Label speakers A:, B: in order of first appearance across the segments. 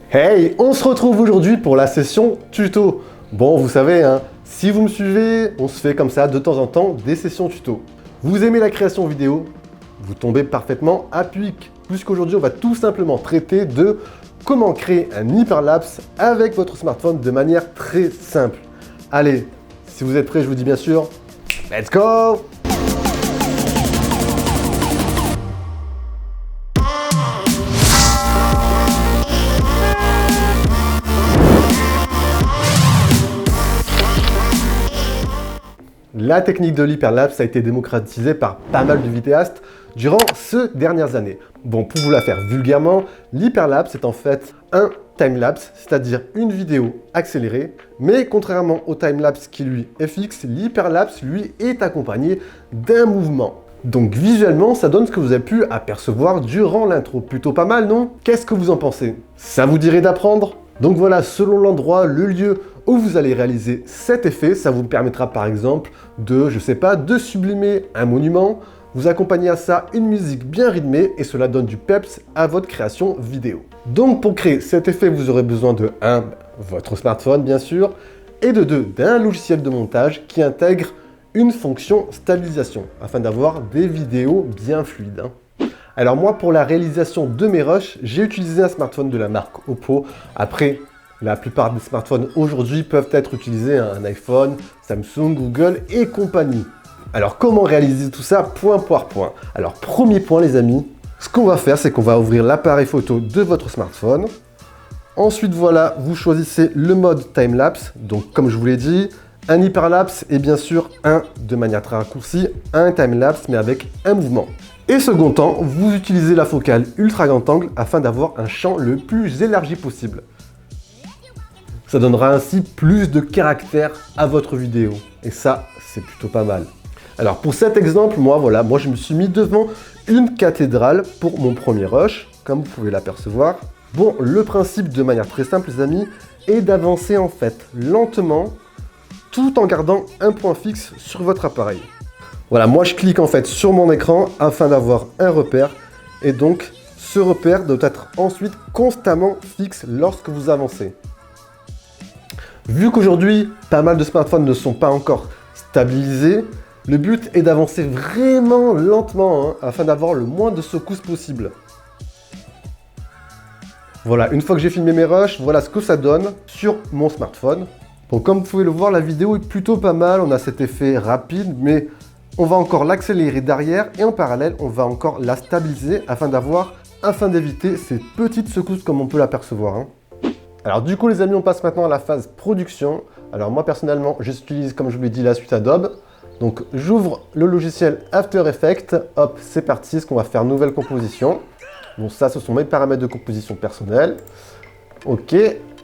A: Hey, on se retrouve aujourd'hui pour la session tuto. Bon, vous savez, hein, si vous me suivez, on se fait comme ça de temps en temps des sessions tuto. Vous aimez la création vidéo? Vous tombez parfaitement à pic, puisqu'aujourd'hui on va tout simplement traiter de comment créer un hyperlapse avec votre smartphone de manière très simple. Allez, si vous êtes prêts, je vous dis bien sûr, let's go! La technique de l'hyperlapse a été démocratisée par pas mal de vidéastes durant ces dernières années. Bon, pour vous la faire vulgairement, l'hyperlapse est en fait un timelapse, c'est-à-dire une vidéo accélérée, mais contrairement au timelapse qui lui est fixe, l'hyperlapse lui est accompagné d'un mouvement. Donc visuellement, ça donne ce que vous avez pu apercevoir durant l'intro. Plutôt pas mal, non? Qu'est-ce que vous en pensez? Ça vous dirait d'apprendre? Donc voilà, selon l'endroit, le lieu où vous allez réaliser cet effet, ça vous permettra par exemple de, je sais pas, de sublimer un monument, vous accompagnez à ça une musique bien rythmée et cela donne du peps à votre création vidéo. Donc pour créer cet effet, vous aurez besoin de 1, votre smartphone bien sûr, et de 2, d'un logiciel de montage qui intègre une fonction stabilisation afin d'avoir des vidéos bien fluides. Alors moi, pour la réalisation de mes rushs, j'ai utilisé un smartphone de la marque Oppo. Après, la plupart des smartphones aujourd'hui peuvent être utilisés, un iPhone, Samsung, Google et compagnie. Alors comment réaliser tout ça point par point? Alors premier point les amis, ce qu'on va faire c'est qu'on va ouvrir l'appareil photo de votre smartphone. Ensuite voilà, vous choisissez le mode timelapse. Donc comme je vous l'ai dit, un hyperlapse et bien sûr de manière très raccourcie, un timelapse mais avec un mouvement. Et second temps, vous utilisez la focale ultra grand angle afin d'avoir un champ le plus élargi possible. Ça donnera ainsi plus de caractère à votre vidéo. Et ça, c'est plutôt pas mal. Alors pour cet exemple, moi je me suis mis devant une cathédrale pour mon premier rush, comme vous pouvez l'apercevoir. Bon, le principe de manière très simple les amis, est d'avancer en fait lentement, tout en gardant un point fixe sur votre appareil. Voilà, moi je clique en fait sur mon écran afin d'avoir un repère et donc ce repère doit être ensuite constamment fixe lorsque vous avancez. Vu qu'aujourd'hui, pas mal de smartphones ne sont pas encore stabilisés, le but est d'avancer vraiment lentement afin d'avoir le moins de secousses possible. Voilà, une fois que j'ai filmé mes rushs, voilà ce que ça donne sur mon smartphone. Bon, comme vous pouvez le voir, la vidéo est plutôt pas mal, on a cet effet rapide, mais on va encore l'accélérer derrière et en parallèle, on va encore la stabiliser afin d'éviter ces petites secousses comme on peut l'apercevoir. Alors du coup les amis, on passe maintenant à la phase production. Alors moi personnellement, j'utilise comme je vous l'ai dit la suite Adobe. Donc j'ouvre le logiciel After Effects. Hop, c'est parti, ce qu'on va faire nouvelle composition. Bon ça, ce sont mes paramètres de composition personnels. Ok,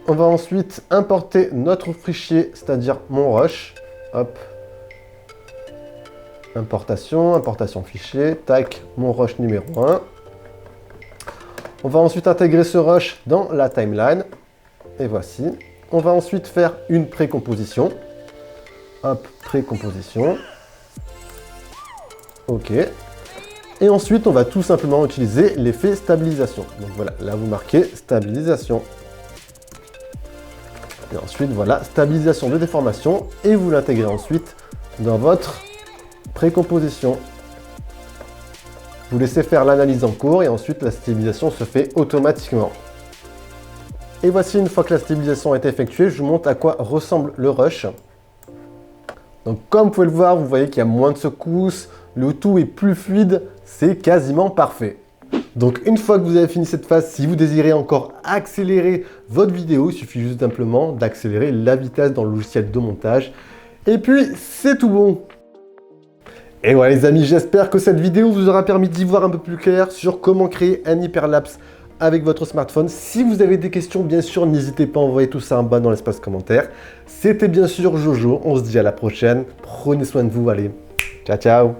A: on va ensuite importer notre fichier, c'est-à-dire mon rush. Hop. Importation fichier, tac, mon rush numéro 1. On va ensuite intégrer ce rush dans la timeline. Et voici. On va ensuite faire une précomposition. Hop, précomposition. Ok. Et ensuite, on va tout simplement utiliser l'effet stabilisation. Donc voilà, là vous marquez stabilisation. Et ensuite, voilà, stabilisation de déformation. Et vous l'intégrez ensuite dans votre précomposition. Vous laissez faire l'analyse en cours et ensuite la stabilisation se fait automatiquement. Et voici, une fois que la stabilisation est effectuée, je vous montre à quoi ressemble le rush. Donc comme vous pouvez le voir, vous voyez qu'il y a moins de secousses, le tout est plus fluide, c'est quasiment parfait. Donc une fois que vous avez fini cette phase, si vous désirez encore accélérer votre vidéo, il suffit juste simplement d'accélérer la vitesse dans le logiciel de montage. Et puis c'est tout bon. Et voilà les amis, j'espère que cette vidéo vous aura permis d'y voir un peu plus clair sur comment créer un hyperlapse avec votre smartphone. Si vous avez des questions, bien sûr, n'hésitez pas à envoyer tout ça en bas dans l'espace commentaire. C'était bien sûr Jojo, on se dit à la prochaine. Prenez soin de vous, allez, ciao ciao.